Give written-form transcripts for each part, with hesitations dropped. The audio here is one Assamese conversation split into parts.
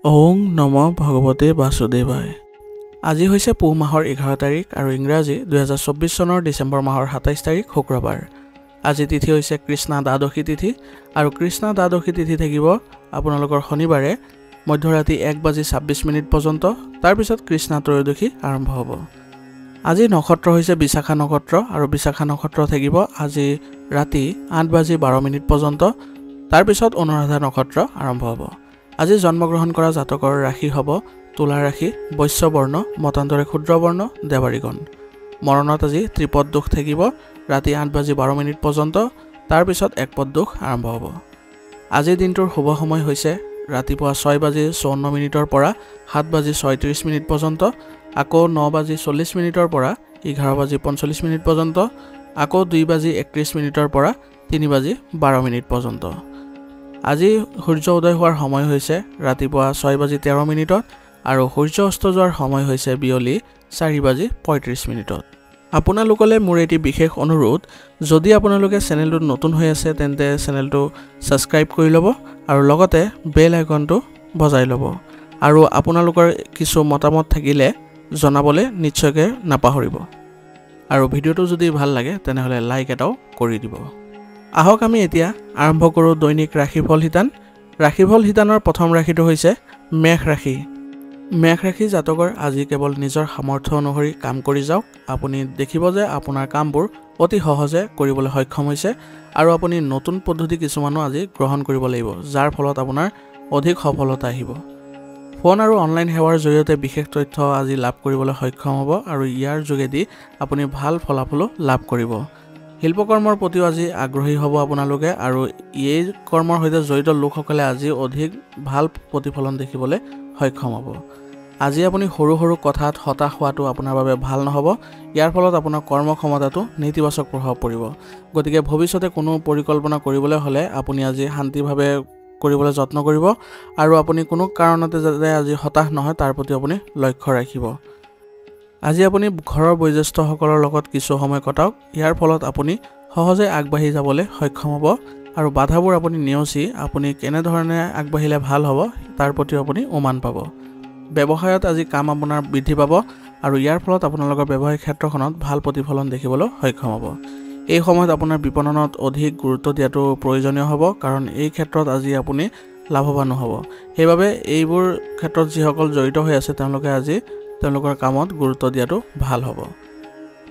ওং নম ভগৱতে বাসুদেৱায়। আজি হৈছে পুহ মাহৰ 11 তাৰিখ আৰু ইংৰাজী 2024 চনৰ ডিচেম্বৰ মাহৰ 27 তাৰিখ শুক্ৰবাৰ। আজি তিথি হৈছে কৃষ্ণা দ্বাদশী তিথি আৰু কৃষ্ণা দ্বাদশী তিথি থাকিব আপোনালোকৰ শনিবাৰে মধ্যৰাতি 1:26 পৰ্যন্ত। তাৰ পিছত কৃষ্ণা ত্ৰয়োদশী আৰম্ভ হ'ব। আজি নক্ষত্ৰ হৈছে বিশাখা নক্ষত্ৰ আৰু বিশাখা নক্ষত্ৰ থাকিব আজি ৰাতি 8:12 পৰ্যন্ত। তাৰ পিছত অনুৰাধা নক্ষত্ৰ আৰম্ভ হ'ব। আজি জন্মগ্ৰহণ কৰা জাতকৰ ৰাশি হ'ব তুলা ৰাশি, বৈশ্য বৰ্ণ, মতান্তৰে ক্ষুদ্ৰ বৰ্ণ, দেৱাৰীগণ। মৰণত আজি ত্ৰিপদ দোষ থাকিব ৰাতি 8:12 পৰ্যন্ত। তাৰ পিছত একপদ দোষ আৰম্ভ হ'ব। আজিৰ দিনটোৰ শুভ সময় হৈছে ৰাতিপুৱা 6:54 পৰা 7:36 পৰ্যন্ত, আকৌ 9:40 পৰা 11:45 পৰ্যন্ত, আকৌ 2:31 পৰা 3:12 পৰ্যন্ত। আজি সূৰ্য উদয় হোৱাৰ সময় হৈছে ৰাতিপুৱা 6:13 আৰু সূৰ্য অস্ত যোৱাৰ সময় হৈছে বিয়লি 4:35। আপোনালোকলৈ মোৰ এটি বিশেষ অনুৰোধ, যদি আপোনালোকে চেনেলটোত নতুন হৈ আছে তেন্তে চেনেলটো ছাবস্ক্ৰাইব কৰি ল'ব আৰু লগতে বেল আইকনটো বজাই ল'ব আৰু আপোনালোকৰ কিছু মতামত থাকিলে জনাবলৈ নিশ্চয়কৈ নাপাহৰিব। আৰু ভিডিঅ'টো যদি ভাল লাগে তেনেহ'লে লাইক এটাও কৰি দিব। আহক আমি এতিয়া আৰম্ভ কৰোঁ দৈনিক ৰাশিফল শিতান। ৰাশিফল শিতানৰ প্ৰথম ৰাশিটো হৈছে মেষ ৰাশি। মেষ ৰাশি জাতকৰ আজি কেৱল নিজৰ সামৰ্থ্য অনুসৰি কাম কৰি যাওক। আপুনি দেখিব যে আপোনাৰ কামবোৰ অতি সহজে কৰিবলৈ সক্ষম হৈছে আৰু আপুনি নতুন পদ্ধতি কিছুমানো আজি গ্ৰহণ কৰিব লাগিব, যাৰ ফলত আপোনাৰ অধিক সফলতা আহিব। ফোন আৰু অনলাইন সেৱাৰ জৰিয়তে বিশেষ তথ্য আজি লাভ কৰিবলৈ সক্ষম হ'ব আৰু ইয়াৰ যোগেদি আপুনি ভাল ফলাফলো লাভ কৰিব। শিল্পকৰ্মৰ প্ৰতিও আজি আগ্ৰহী হ'ব আপোনালোকে আৰু এই কৰ্মৰ সৈতে জড়িত লোকসকলে আজি অধিক ভাল প্ৰতিফলন দেখিবলৈ সক্ষম হ'ব। আজি আপুনি সৰু সৰু কথাত হতাশ হোৱাটো আপোনাৰ বাবে ভাল নহ'ব। ইয়াৰ ফলত আপোনাৰ কৰ্মক্ষমতাটো নেতিবাচক প্ৰভাৱ পৰিব। গতিকে ভৱিষ্যতে কোনো পৰিকল্পনা কৰিবলৈ হ'লে আপুনি আজি শান্তিভাৱে কৰিবলৈ যত্ন কৰিব আৰু আপুনি কোনো কাৰণতে যাতে আজি হতাশ নহয় তাৰ প্ৰতি আপুনি লক্ষ্য ৰাখিব। আজি আপুনি ঘৰৰ বয়োজ্যেষ্ঠসকলৰ লগত কিছু সময় কটাওক। ইয়াৰ ফলত আপুনি সহজে আগবাঢ়ি যাবলৈ সক্ষম হ'ব আৰু বাধাবোৰ আপুনি নেওচি আপুনি কেনেধৰণে আগবাঢ়িলে ভাল হ'ব তাৰ প্ৰতিও আপুনি উমান পাব। ব্যৱসায়ত আজি কাম আপোনাৰ বৃদ্ধি পাব আৰু ইয়াৰ ফলত আপোনালোকৰ ব্যৱসায়িক ক্ষেত্ৰখনত ভাল প্ৰতিফলন দেখিবলৈ সক্ষম হ'ব। এই সময়ত আপোনাৰ বিপণনত অধিক গুৰুত্ব দিয়াটো প্ৰয়োজনীয় হ'ব, কাৰণ এই ক্ষেত্ৰত আজি আপুনি লাভৱান হ'ব। সেইবাবে এইবোৰ ক্ষেত্ৰত যিসকল জড়িত হৈ আছে তেওঁলোকে আজি তেওঁলোকৰ কামত গুৰুত্ব দিয়াটো ভাল হ'ব।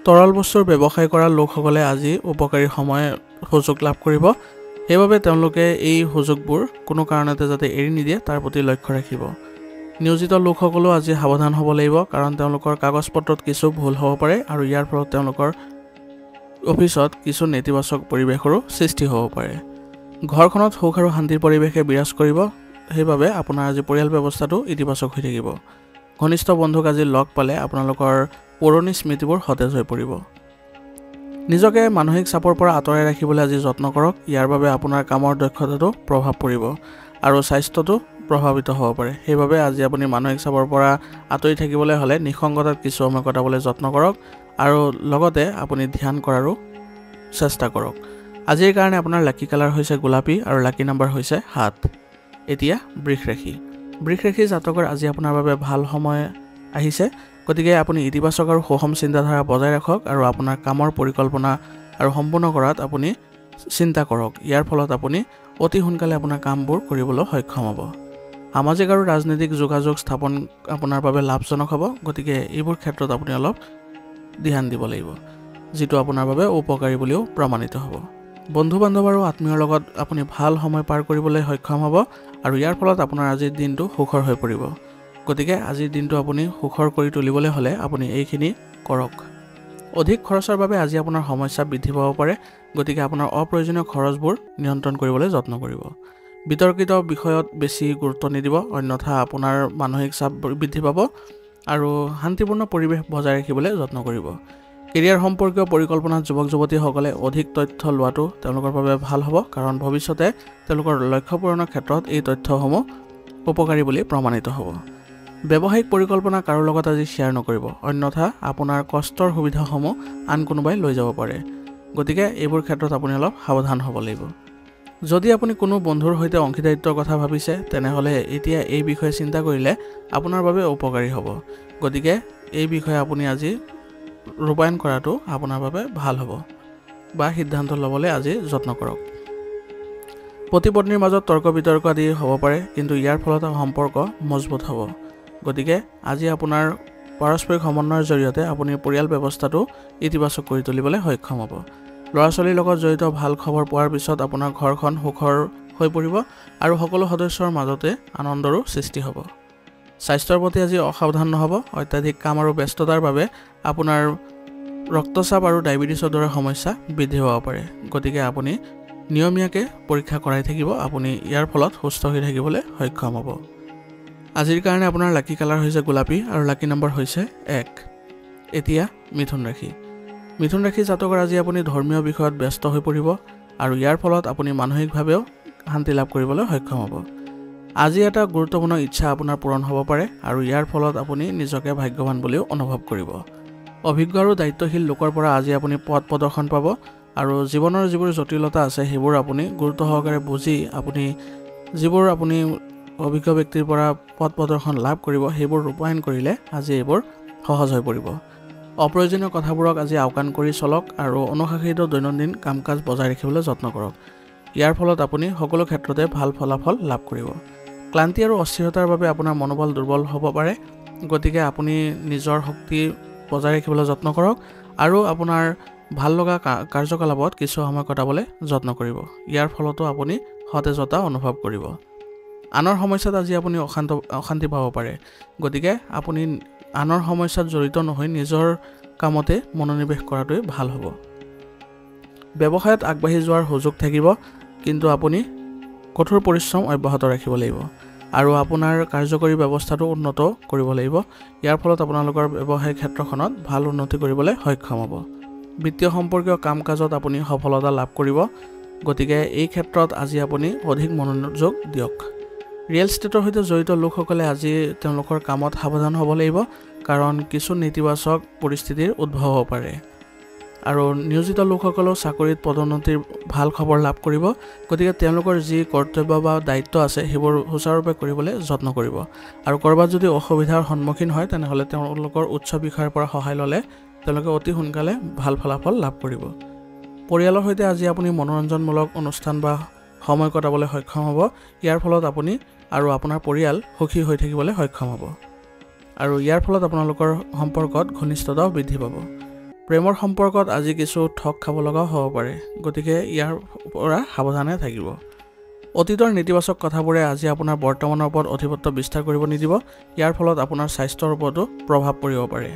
তৰল বস্তুৰ ব্যৱসায় কৰা লোকসকলে আজি উপকাৰী সময় সুযোগ লাভ কৰিব। সেইবাবে তেওঁলোকে এই সুযোগবোৰ কোনো কাৰণতে যাতে এৰি নিদিয়ে তাৰ প্ৰতি লক্ষ্য ৰাখিব। নিয়োজিত লোকসকলেও আজি সাৱধান হ'ব লাগিব, কাৰণ তেওঁলোকৰ কাগজ পত্ৰত কিছু ভুল হ'ব পাৰে আৰু ইয়াৰ ফলত তেওঁলোকৰ অফিচত কিছু নেতিবাচক পৰিৱেশৰো সৃষ্টি হ'ব পাৰে। ঘৰখনত সুখ আৰু শান্তিৰ পৰিৱেশে বিৰাজ কৰিব। সেইবাবে আপোনাৰ আজি পৰিয়াল ব্যৱস্থাটো ইতিবাচক হৈ থাকিব। ঘনিষ্ঠ বন্ধুক আজি লগ পালে আপোনালোকৰ পুৰণি স্মৃতিবোৰ সতেজ হৈ পৰিব। নিজকে মানসিক চাপৰ পৰা আঁতৰাই ৰাখিবলৈ আজি যত্ন কৰক। ইয়াৰ বাবে আপোনাৰ কামৰ দক্ষতাটো প্ৰভাৱ পৰিব আৰু স্বাস্থ্যটো প্ৰভাৱিত হ'ব পাৰে। সেইবাবে আজি আপুনি মানসিক চাপৰ পৰা আঁতৰি থাকিবলৈ হ'লে নিসংগতাত কিছু সময় কটাবলৈ যত্ন কৰক আৰু লগতে আপুনি ধ্যান কৰাৰো চেষ্টা কৰক। আজিৰ কাৰণে আপোনাৰ লাকি কালাৰ হৈছে গোলাপী আৰু লাকি নাম্বাৰ হৈছে 7। এতিয়া বৃষ ৰাশি। বৃষ ৰাশি জাতকৰ আজি আপোনাৰ বাবে ভাল সময় আহিছে। গতিকে আপুনি ইতিবাচক আৰু সুষম চিন্তাধাৰা বজাই ৰাখক আৰু আপোনাৰ কামৰ পৰিকল্পনা আৰু সম্পূৰ্ণ কৰাত আপুনি চিন্তা কৰক। ইয়াৰ ফলত আপুনি অতি সোনকালে আপোনাৰ কামবোৰ কৰিবলৈ সক্ষম হ'ব। সামাজিক আৰু ৰাজনৈতিক যোগাযোগ স্থাপন আপোনাৰ বাবে লাভজনক হ'ব। গতিকে এইবোৰ ক্ষেত্ৰত আপুনি অলপ ধ্যান দিব লাগিব, যিটো আপোনাৰ বাবে উপকাৰী বুলিও প্ৰমাণিত হ'ব। বন্ধু বান্ধৱ আৰু আত্মীয়ৰ লগত আপুনি ভাল সময় পাৰ কৰিবলৈ সক্ষম হ'ব আৰু ইয়াৰ ফলত আপোনাৰ আজিৰ দিনটো সুখৰ হৈ পৰিব। গতিকে আজিৰ দিনটো আপুনি সুখৰ কৰি তুলিবলৈ হ'লে আপুনি এইখিনি কৰক। অধিক খৰচৰ বাবে আজি আপোনাৰ সমস্যা বৃদ্ধি পাব পাৰে। গতিকে আপোনাৰ অপ্ৰয়োজনীয় খৰচবোৰ নিয়ন্ত্ৰণ কৰিবলৈ যত্ন কৰিব। বিতৰ্কিত বিষয়ত বেছি গুৰুত্ব নিদিব, অন্যথা আপোনাৰ মানসিক চাপ বৃদ্ধি পাব আৰু শান্তিপূৰ্ণ পৰিৱেশ বজাই ৰাখিবলৈ যত্ন কৰিব। কেৰিয়াৰ সম্পৰ্কীয় পৰিকল্পনাত যুৱক যুৱতীসকলে অধিক তথ্য লোৱাটো তেওঁলোকৰ বাবে ভাল হ'ব, কাৰণ ভৱিষ্যতে তেওঁলোকৰ লক্ষ্য পূৰণৰ ক্ষেত্ৰত এই তথ্যসমূহ উপকাৰী বুলি প্ৰমাণিত হ'ব। ব্যৱসায়িক পৰিকল্পনা কাৰো লগত আজি শ্বেয়াৰ নকৰিব, অন্যথা আপোনাৰ কষ্টৰ সুবিধাসমূহ আন কোনোবাই লৈ যাব পাৰে। গতিকে এইবোৰ ক্ষেত্ৰত আপুনি অলপ সাৱধান হ'ব লাগিব। যদি আপুনি কোনো বন্ধুৰ সৈতে অংশীদাৰিত্বৰ কথা ভাবিছে তেনেহ'লে এতিয়া এই বিষয়ে চিন্তা কৰিলে আপোনাৰ বাবে উপকাৰী হ'ব। গতিকে এই বিষয়ে আপুনি আজি ৰূপায়ণ কৰাটো আপোনাৰ বাবে ভাল হ'ব বা সিদ্ধান্ত ল'বলৈ আজি যত্ন কৰক। পতি পত্নীৰ মাজত তৰ্ক বিতৰ্ক আদি হ'ব পাৰে, কিন্তু ইয়াৰ ফলত সম্পৰ্ক মজবুত হ'ব। গতিকে আজি আপোনাৰ পাৰস্পৰিক সমন্বয়ৰ জৰিয়তে আপুনি পৰিয়াল ব্যৱস্থাটো ইতিবাচক কৰি তুলিবলৈ সক্ষম হ'ব। ল'ৰা ছোৱালীৰ লগত জড়িত ভাল খবৰ পোৱাৰ পিছত আপোনাৰ ঘৰখন সুখৰ হৈ পৰিব আৰু সকলো সদস্যৰ মাজতে আনন্দৰো সৃষ্টি হ'ব। স্বাস্থ্যৰ প্ৰতি আজি অসাৱধান নহ'ব। অত্যাধিক কাম আৰু ব্যস্ততাৰ বাবে আপোনাৰ ৰক্তচাপ আৰু ডায়েবেটিছৰ দৰে সমস্যা বৃদ্ধি পাব পাৰে। গতিকে আপুনি নিয়মীয়াকৈ পৰীক্ষা কৰাই থাকিব। আপুনি ইয়াৰ ফলত সুস্থ হৈ থাকিবলৈ সক্ষম হ'ব। আজিৰ কাৰণে আপোনাৰ লাকি কালাৰ হৈছে গোলাপী আৰু লাকি নম্বৰ হৈছে 1। এতিয়া মিথুন ৰাশি। মিথুন ৰাশি জাতকৰ আজি আপুনি ধৰ্মীয় বিষয়ত ব্যস্ত হৈ পৰিব আৰু ইয়াৰ ফলত আপুনি মানসিকভাৱেও শান্তি লাভ কৰিবলৈ সক্ষম হ'ব। আজি এটা গুৰুত্বপূৰ্ণ ইচ্ছা আপোনাৰ পূৰণ হ'ব পাৰে আৰু ইয়াৰ ফলত আপুনি নিজকে ভাগ্যৱান বুলিও অনুভৱ কৰিব। অভিজ্ঞ আৰু দায়িত্বশীল লোকৰ পৰা আজি আপুনি পথ প্ৰদৰ্শন পাব আৰু জীৱনৰ যিবোৰ জটিলতা আছে সেইবোৰ আপুনি গুৰুত্ব সহকাৰে বুজি যিবোৰ আপুনি অভিজ্ঞ ব্যক্তিৰ পৰা পথ প্ৰদৰ্শন লাভ কৰিব সেইবোৰ ৰূপায়ণ কৰিলে আজি এইবোৰ সহজ হৈ পৰিব। অপ্ৰয়োজনীয় কথাবোৰক আজি আওকাণ কৰি চলক আৰু অনুশাসিত দৈনন্দিন কাম কাজ বজাই ৰাখিবলৈ যত্ন কৰক। ইয়াৰ ফলত আপুনি সকলো ক্ষেত্ৰতে ভাল ফলাফল লাভ কৰিব। ক্লান্তি আৰু অস্থিৰতাৰ বাবে আপোনাৰ মনোবল দুৰ্বল হ'ব পাৰে। গতিকে আপুনি নিজৰ শক্তি বজাই ৰাখিবলৈ যত্ন কৰক আৰু আপোনাৰ ভাল লগা কাৰ্যকলাপত কিছু সময় কটাবলৈ যত্ন কৰিব। ইয়াৰ ফলতো আপুনি সতেজতা অনুভৱ কৰিব। আনৰ সমস্যাত আজি আপুনি অশান্তি পাব পাৰে। গতিকে আপুনি আনৰ সমস্যাত জড়িত নহৈ নিজৰ কামতে মনোনিৱেশ কৰাটোৱে ভাল হ'ব। ব্যৱসায়ত আগবাঢ়ি যোৱাৰ সুযোগ থাকিব, কিন্তু আপুনি কঠোৰ পৰিশ্ৰম অব্যাহত ৰাখিব লাগিব আৰু আপোনাৰ কাৰ্যকৰী ব্যৱস্থাটো উন্নত কৰিব লাগিব। ইয়াৰ ফলত আপোনালোকৰ ব্যৱসায়িক ক্ষেত্ৰখনত ভাল উন্নতি কৰিবলৈ সক্ষম হ'ব। বিত্তীয় সম্পৰ্কীয় কাম কাজত আপুনি সফলতা লাভ কৰিব। গতিকে এই ক্ষেত্ৰত আজি আপুনি অধিক মনোযোগ দিয়ক। ৰিয়েল ষ্টেটৰ সৈতে জড়িত লোকসকলে আজি তেওঁলোকৰ কামত সাৱধান হ'ব লাগিব, কাৰণ কিছু নেতিবাচক পৰিস্থিতিৰ উদ্ভৱ হ'ব পাৰে। আৰু নিয়োজিত লোকসকলেও চাকৰিত পদোন্নতিৰ ভাল খবৰ লাভ কৰিব। গতিকে তেওঁলোকৰ যি কৰ্তব্য বা দায়িত্ব আছে সেইবোৰ সুচাৰুৰূপে কৰিবলৈ যত্ন কৰিব আৰু ক'ৰবাত যদি অসুবিধাৰ সন্মুখীন হয় তেনেহ'লে তেওঁলোকৰ উচ্চ বিষয়াৰ পৰা সহায় ল'লে তেওঁলোকে অতি সোনকালে ভাল ফলাফল লাভ কৰিব। পৰিয়ালৰ সৈতে আজি আপুনি মনোৰঞ্জনমূলক অনুষ্ঠান বা সময় কটাবলৈ সক্ষম হ'ব। ইয়াৰ ফলত আপুনি আৰু আপোনাৰ পৰিয়াল সুখী হৈ থাকিবলৈ সক্ষম হ'ব আৰু ইয়াৰ ফলত আপোনালোকৰ সম্পৰ্কত ঘনিষ্ঠতাও বৃদ্ধি পাব। প্ৰেমৰ সম্পৰ্কত আজি কিছু ঠগ খাব লগাও হ'ব পাৰে। গতিকে ইয়াৰ পৰা সাৱধানে থাকিব। অতীতৰ নেতিবাচক কথাবোৰে আজি আপোনাৰ বৰ্তমানৰ ওপৰত অধিপত্য বিস্তাৰ কৰিব নিদিব। ইয়াৰ ফলত আপোনাৰ স্বাস্থ্যৰ ওপৰতো প্ৰভাৱ পৰিব পাৰে।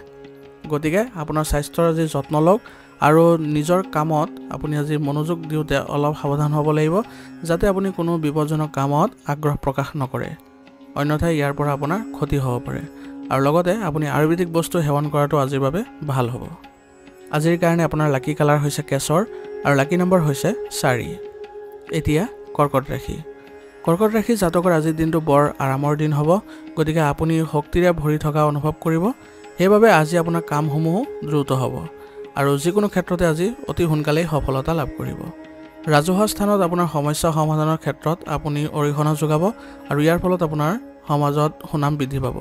গতিকে আপোনাৰ স্বাস্থ্যৰ আজি যত্ন লওক আৰু নিজৰ কামত আপুনি আজি মনোযোগ দিওঁতে অলপ সাৱধান হ'ব লাগিব, যাতে আপুনি কোনো বিপদজনক কামত আগ্ৰহ প্ৰকাশ নকৰে। অন্যথা ইয়াৰ পৰা আপোনাৰ ক্ষতি হ'ব পাৰে আৰু লগতে আপুনি আয়ুৰ্বেদিক বস্তু সেৱন কৰাটো আজিৰ বাবে ভাল হ'ব। আজিৰ কাৰণে আপোনাৰ লাকি কালাৰ হৈছে কেশৰ আৰু লাকি নম্বৰ হৈছে 4। এতিয়া কৰ্কট ৰাশি। কৰ্কট ৰাশি জাতকৰ আজিৰ দিনটো বৰ আৰামৰ দিন হ'ব। গতিকে আপুনি শক্তিৰে ভৰি থকা অনুভৱ কৰিব। সেইবাবে আজি আপোনাৰ কামসমূহো দ্ৰুত হ'ব আৰু যিকোনো ক্ষেত্ৰতে আজি অতি সোনকালেই সফলতা লাভ কৰিব। ৰাজহুৱা স্থানত আপোনাৰ সমস্যা সমাধানৰ ক্ষেত্ৰত আপুনি অৰিহণা যোগাব আৰু ইয়াৰ ফলত আপোনাৰ সমাজত সুনাম বৃদ্ধি পাব।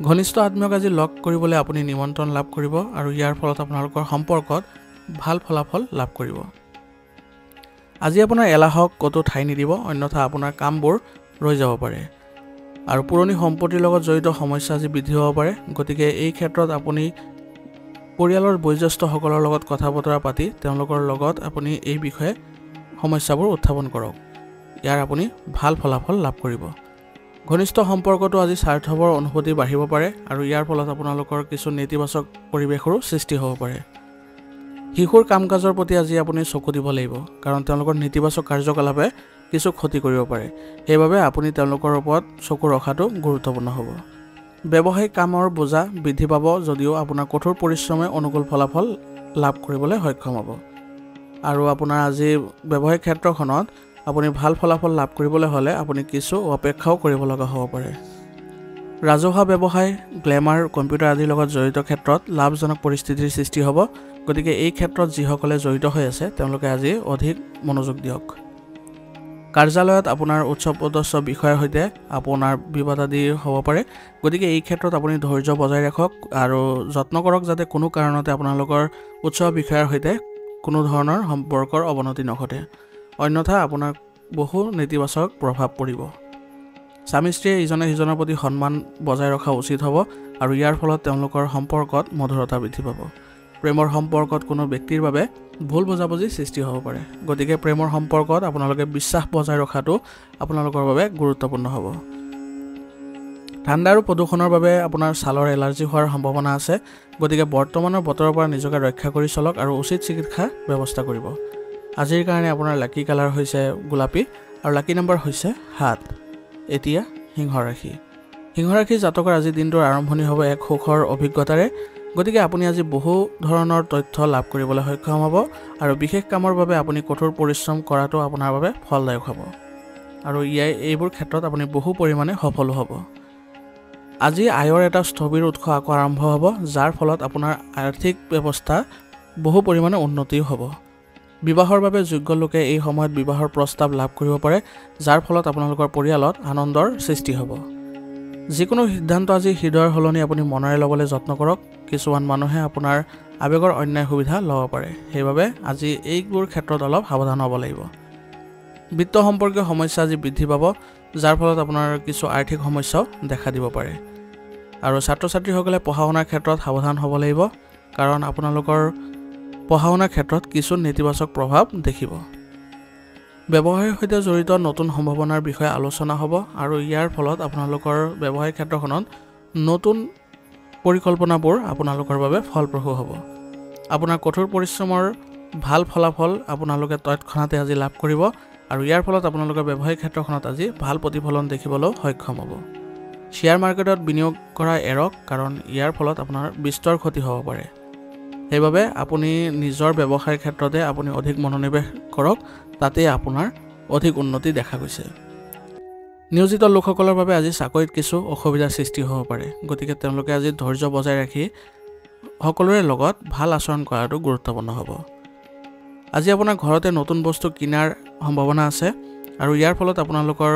ঘনিষ্ঠ আত্মীয়ক আজি লগ কৰিবলৈ আপুনি নিমন্ত্ৰণ লাভ কৰিব আৰু ইয়াৰ ফলত আপোনালোকৰ সম্পৰ্কত ভাল ফলাফল লাভ কৰিব। আজি আপোনাৰ এলাহক ক'তো ঠাই নিদিব, অন্যথা আপোনাৰ কামবোৰ ৰৈ যাব পাৰে আৰু পুৰণি সম্পত্তিৰ লগত জড়িত সমস্যা আজি বৃদ্ধি হ'ব পাৰে। গতিকে এই ক্ষেত্ৰত আপুনি পৰিয়ালৰ বয়োজ্যেষ্ঠসকলৰ লগত কথা বতৰা পাতি তেওঁলোকৰ লগত আপুনি এই বিষয়ে সমস্যাবোৰ উত্থাপন কৰক। ইয়াৰ আপুনি ভাল ফলাফল লাভ কৰিব। ঘনিষ্ঠ সম্পৰ্কটো আজি স্বাৰ্থপৰ অনুভূতি বাঢ়িব পাৰে আৰু ইয়াৰ ফলত আপোনালোকৰ কিছু নেতিবাচক পৰিৱেশৰো সৃষ্টি হ'ব পাৰে। শিশুৰ কাম কাজৰ প্ৰতি আজি আপুনি চকু দিব লাগিব, কাৰণ তেওঁলোকৰ নেতিবাচক কাৰ্যকলাপে কিছু ক্ষতি কৰিব পাৰে। সেইবাবে আপুনি তেওঁলোকৰ ওপৰত চকু ৰখাটো গুৰুত্বপূৰ্ণ হ'ব। ব্যৱসায়িক কামৰ বোজা বৃদ্ধি পাব যদিও আপোনাৰ কঠোৰ পৰিশ্ৰমে অনুকূল ফলাফল লাভ কৰিবলৈ সক্ষম হ'ব আৰু আপোনাৰ আজি ব্যৱসায়িক ক্ষেত্ৰখনত আপুনি ভাল ফলাফল লাভ কৰিবলৈ হ'লে আপুনি কিছু অপেক্ষাও কৰিব লগা হ'ব পাৰে। ৰাজহুৱা ব্যৱসায়, গ্লেমাৰ, কম্পিউটাৰ আদিৰ লগত জড়িত ক্ষেত্ৰত লাভজনক পৰিস্থিতিৰ সৃষ্টি হ'ব। গতিকে এই ক্ষেত্ৰত যিসকলে জড়িত হৈ আছে তেওঁলোকে আজি অধিক মনোযোগ দিয়ক। কাৰ্যালয়ত আপোনাৰ উচ্চ পদস্থ বিষয়াৰ সৈতে আপোনাৰ বিবাদ আদি হ'ব পাৰে গতিকে এই ক্ষেত্ৰত আপুনি ধৈৰ্য বজাই ৰাখক আৰু যত্ন কৰক যাতে কোনো কাৰণতে আপোনালোকৰ উচ্চ বিষয়াৰ সৈতে কোনো ধৰণৰ সম্পৰ্কৰ অৱনতি নঘটে অন্যথা আপোনাৰ বহু নেতিবাচক প্ৰভাৱ পৰিব স্বামী স্ত্ৰীয়ে ইজনে সিজনৰ প্ৰতি সন্মান বজাই ৰখা উচিত হ'ব আৰু ইয়াৰ ফলত তেওঁলোকৰ সম্পৰ্কত মধুৰতা বৃদ্ধি পাব প্ৰেমৰ সম্পৰ্কত কোনো ব্যক্তিৰ বাবে ভুল বুজাবুজি সৃষ্টি হ'ব পাৰে গতিকে প্ৰেমৰ সম্পৰ্কত আপোনালোকে বিশ্বাস বজাই ৰখাটো আপোনালোকৰ বাবে গুৰুত্বপূৰ্ণ হ'ব ঠাণ্ডা আৰু প্ৰদূষণৰ বাবে আপোনাৰ ছালৰ এলাৰ্জি হোৱাৰ সম্ভাৱনা আছে গতিকে বৰ্তমানৰ বতৰৰ পৰা নিজকে ৰক্ষা কৰি চলক আৰু উচিত চিকিৎসা ব্যৱস্থা কৰিব আজিৰ কাৰণে আপোনাৰ লাকি কালাৰ হৈছে গোলাপী আৰু লাকি নম্বৰ হৈছে 7 এতিয়া সিংহ ৰাশি জাতকৰ আজি দিনটোৰ আৰম্ভণি হ'ব এক সুখৰ অভিজ্ঞতাৰে গতিকে আপুনি আজি বহু ধৰণৰ তথ্য লাভ কৰিবলৈ সক্ষম হ'ব আৰু বিশেষ কামৰ বাবে আপুনি কঠোৰ পৰিশ্ৰম কৰাটো আপোনাৰ বাবে ফলদায়ক হ'ব আৰু এইবোৰ ক্ষেত্ৰত আপুনি বহু পৰিমাণে সফল হ'ব আজি আয়ৰ এটা স্থবিৰ উৎস আকৌ আৰম্ভ হ'ব যাৰ ফলত আপোনাৰ আৰ্থিক ব্যৱস্থা বহু পৰিমাণে উন্নতি হ'ব বিবাহৰ বাবে যোগ্য লোকে এই সময়ত বিবাহৰ প্ৰস্তাৱ লাভ কৰিব পাৰে যাৰ ফলত আপোনালোকৰ পৰিয়ালত আনন্দৰ সৃষ্টি হ'ব যিকোনো সিদ্ধান্ত আজি হৃদয়ৰ হলনি আপুনি মনেৰে ল'বলৈ যত্ন কৰক কিছুমান মানুহে আপোনাৰ আবেগৰ অন্যায় সুবিধা ল'ব পাৰে সেইবাবে আজি এইবোৰ ক্ষেত্ৰত অলপ সাৱধান হ'ব লাগিব বিত্ত সম্পৰ্কীয় সমস্যা আজি বৃদ্ধি পাব যাৰ ফলত আপোনাৰ কিছু আৰ্থিক সমস্যাও দেখা দিব পাৰে আৰু ছাত্ৰ-ছাত্ৰীসকলে পঢ়া-শুনাৰ ক্ষেত্ৰত সাৱধান হ'ব লাগিব কাৰণ আপোনালোকৰ পঢ়া-শুনাৰ ক্ষেত্ৰত কিছু নেতিবাচক প্ৰভাৱ দেখিব ব্যৱসায়ৰ সৈতে জড়িত নতুন সম্ভাৱনাৰ বিষয়ে আলোচনা হ'ব আৰু ইয়াৰ ফলত আপোনালোকৰ ব্যৱসায়িক ক্ষেত্ৰখনত নতুন পৰিকল্পনাবোৰ আপোনালোকৰ বাবে ফলপ্ৰসূ হ'ব আপোনাৰ কঠোৰ পৰিশ্ৰমৰ ভাল ফলাফল আপোনালোকে তৎক্ষণাতে আজি লাভ কৰিব আৰু ইয়াৰ ফলত আপোনালোকৰ ব্যৱসায়িক ক্ষেত্ৰখনত আজি ভাল প্ৰতিফলন দেখিবলৈ সক্ষম হ'ব শ্বেয়াৰ মাৰ্কেটত বিনিয়োগ কৰা এৰক কাৰণ ইয়াৰ ফলত আপোনাৰ বিস্তৰ ক্ষতি হ'ব পাৰে সেইবাবে আপুনি নিজৰ ব্যৱসায়ৰ ক্ষেত্ৰতে আপুনি অধিক মনোনিৱেশ কৰক তাতে আপোনাৰ অধিক উন্নতি দেখা গৈছে নিয়োজিত লোকসকলৰ বাবে আজি চাকৰিত কিছু অসুবিধাৰ সৃষ্টি হ'ব পাৰে গতিকে তেওঁলোকে আজি ধৈৰ্য বজাই ৰাখি সকলোৰে লগত ভাল আচৰণ কৰাটো গুৰুত্বপূৰ্ণ হ'ব আজি আপোনাৰ ঘৰতে নতুন বস্তু কিনাৰ সম্ভাৱনা আছে আৰু ইয়াৰ ফলত আপোনালোকৰ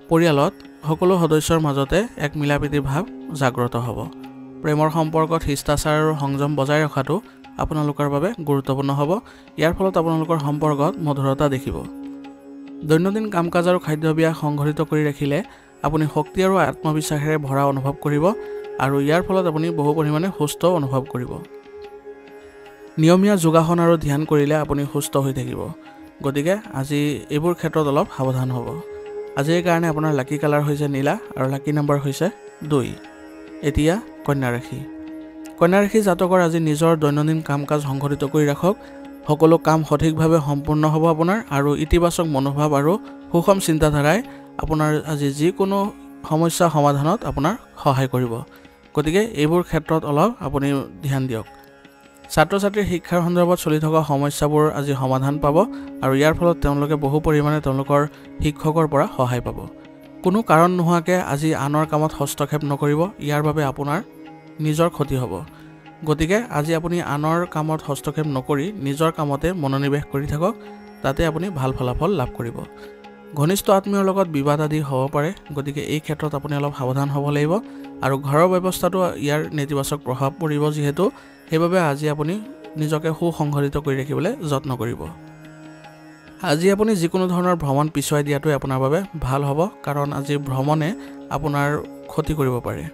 পৰিয়ালত সকলো সদস্যৰ মাজতে এক মিলাপ্ৰীতিৰ ভাৱ জাগ্ৰত হ'ব প্ৰেমৰ সম্পৰ্কত শিষ্টাচাৰ আৰু সংযম বজাই ৰখাটো আপোনালোকৰ বাবে গুৰুত্বপূৰ্ণ হ'ব ইয়াৰ ফলত আপোনালোকৰ সম্পৰ্কত মধুৰতা দেখিব দৈনন্দিন কাম-কাজ আৰু খাদ্যাভ্যাস সংঘটিত কৰি ৰাখিলে আপুনি শক্তি আৰু আত্মবিশ্বাসেৰে ভৰা অনুভৱ কৰিব আৰু ইয়াৰ ফলত আপুনি বহু পৰিমাণে সুস্থ অনুভৱ কৰিব নিয়মীয়া যোগাসন আৰু ধ্যান কৰিলে আপুনি সুস্থ হৈ থাকিব গতিকে আজি এইবোৰ ক্ষেত্ৰত অলপ সাৱধান হ'ব আজিৰ কাৰণে আপোনাৰ লাকি কালাৰ হৈছে নীলা আৰু লাকি নম্বৰ হৈছে 2 এতিয়া কন্যা ৰাশি জাতকৰ আজি নিজৰ দৈনন্দিন কাম-কাজ সংঘটিত কৰি ৰাখক সকলো কাম সঠিকভাৱে সম্পূৰ্ণ হ'ব আপোনাৰ আৰু ইতিবাচক মনোভাৱ আৰু সুষম চিন্তাধাৰাই আপোনাৰ আজি যিকোনো সমস্যা সমাধানত আপোনাৰ সহায় কৰিব গতিকে এইবোৰ ক্ষেত্ৰত অলপ আপুনি ধ্যান দিয়ক ছাত্ৰ-ছাত্ৰীৰ শিক্ষাৰ সন্দৰ্ভত চলি থকা সমস্যাবোৰ আজি সমাধান পাব আৰু ইয়াৰ ফলত তেওঁলোকে বহু পৰিমাণে তেওঁলোকৰ শিক্ষকৰ পৰা সহায় পাব কোনো কাৰণ নোহোৱাকৈ আজি আনৰ কামত হস্তক্ষেপ নকৰিব ইয়াৰ বাবে আপোনাৰ নিজৰ ক্ষতি হ'ব গতিকে আজি আপুনি আনৰ কামত হস্তক্ষেপ নকৰি নিজৰ কামতে মনোনিৱেশ কৰি থাকক তাতে আপুনি ভাল ফলাফল লাভ কৰিব ঘনিষ্ঠ আত্মীয়ৰ লগত বিবাদ আদি হ'ব পাৰে গতিকে এই ক্ষেত্ৰত আপুনি অলপ সাৱধান হ'ব লাগিব আৰু ঘৰৰ ব্যৱস্থাটো ইয়াৰ নেতিবাচক প্ৰভাৱ পৰিব যিহেতু সেইবাবে আজি আপুনি নিজকে সুসংগঠিত কৰি ৰাখিবলৈ যত্ন কৰিব আজি আপুনি যিকোনো ধৰণৰ ভ্ৰমণ পিছুৱাই দিয়াটোৱে আপোনাৰ বাবে ভাল হ'ব কাৰণ আজি ভ্ৰমণে আপোনাৰ ক্ষতি কৰিব পাৰে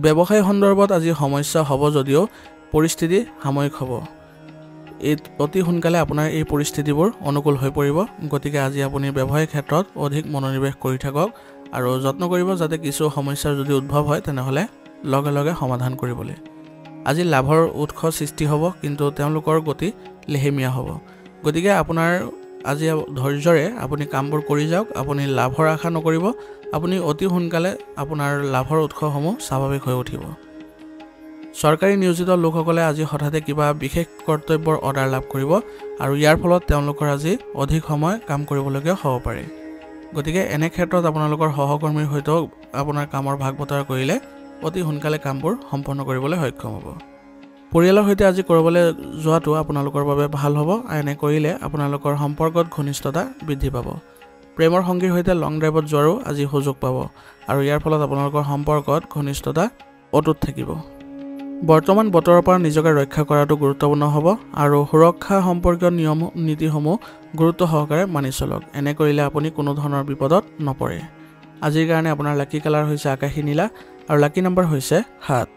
ব্যৱসায় সন্দৰ্ভত আজি সমস্যা হ'ব যদিও পৰিস্থিতি সাময়িক হ'ব অতি সোনকালে আপোনাৰ এই পৰিস্থিতিবোৰ অনুকূল হৈ পৰিব গতিকে আজি আপুনি ব্যৱসায়িক ক্ষেত্ৰত অধিক মনোনিৱেশ কৰি থাকক আৰু যত্ন কৰিব যাতে কিছু সমস্যাৰ যদি উদ্ভৱ হয় তেনেহ'লে লগে লগে সমাধান কৰিবলৈ আজি লাভৰ উৎস সৃষ্টি হ'ব কিন্তু তেওঁলোকৰ গতি লেহেমীয়া হ'ব গতিকে আপোনাৰ আজি ধৈৰ্যৰে আপুনি কামবোৰ কৰি যাওক আপুনি লাভৰ আশা নকৰিব আপুনি অতি সোনকালে আপোনাৰ লাভৰ উৎসসমূহ স্বাভাৱিক হৈ উঠিব চৰকাৰী নিয়োজিত লোকসকলে আজি হঠাতে কিবা বিশেষ কৰ্তব্যৰ অৰ্ডাৰ লাভ কৰিব আৰু ইয়াৰ ফলত তেওঁলোকৰ আজি অধিক সময় কাম কৰিবলগীয়া হ'ব পাৰে গতিকে এনে ক্ষেত্ৰত আপোনালোকৰ সহকৰ্মীৰ সৈতেও আপোনাৰ কামৰ ভাগ বতৰা কৰিলে অতি সোনকালে কামবোৰ সম্পন্ন কৰিবলৈ সক্ষম হ'ব পৰিয়ালৰ সৈতে আজি কৰবালৈ যোৱাটো আপোনালোকৰ বাবে ভাল হ'ব। এনে কৰিলে আপোনালোকৰ সম্পৰ্কত ঘনিষ্ঠতা বৃদ্ধি পাব। প্ৰেমৰ সংগীৰ সৈতে লং ড্ৰাইভত যোৱাৰো আজি সুযোগ পাব আৰু ইয়াৰ ফলত আপোনালোকৰ সম্পৰ্কত ঘনিষ্ঠতা অটুট থাকিব। বৰ্তমান বতৰৰ পৰা নিজকে ৰক্ষা কৰাটো গুৰুত্বপূৰ্ণ হ'ব আৰু সুৰক্ষা সম্পৰ্কীয় নিয়ম নীতিসমূহ গুৰুত্ব সহকাৰে মানি চলক। এনে কৰিলে আপুনি কোনো ধৰণৰ বিপদত নপৰে। আজিৰ কাৰণে আপোনাৰ লাকি কালাৰ হৈছে আকাশী নীলা আৰু লাকি নম্বৰ হৈছে 7।